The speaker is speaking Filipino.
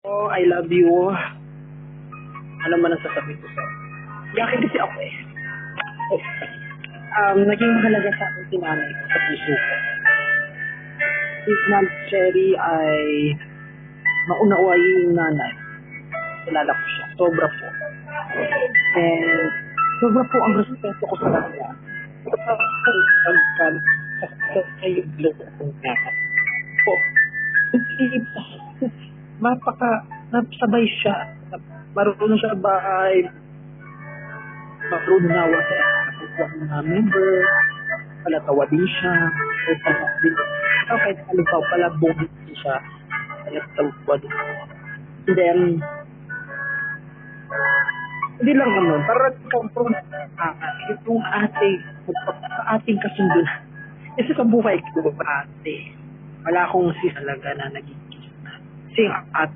Oh, I love you. Ano man ang sasabihin ko sa'yo? Yakin kasi ako eh. Naging mahalaga sa akin si nanay ko sa puso ko. Si Ma'am Cherry ay maunawain yung nanay. Kilala ko siya. Sobra po. And sobra po ang respeto ko sa kanya. Sa yung blog niya. Po. Napasabay siya. Marunong siya ba ay marunong nawa sa mga member. Palatawa din siya. Okay, halimbawa pala bumit siya. Palatawa din. And then, hindi lang naman, para comfort itong ating kasunduan. Kasi sa buhay ko, ate, wala akong sis talaga na naging kasi ang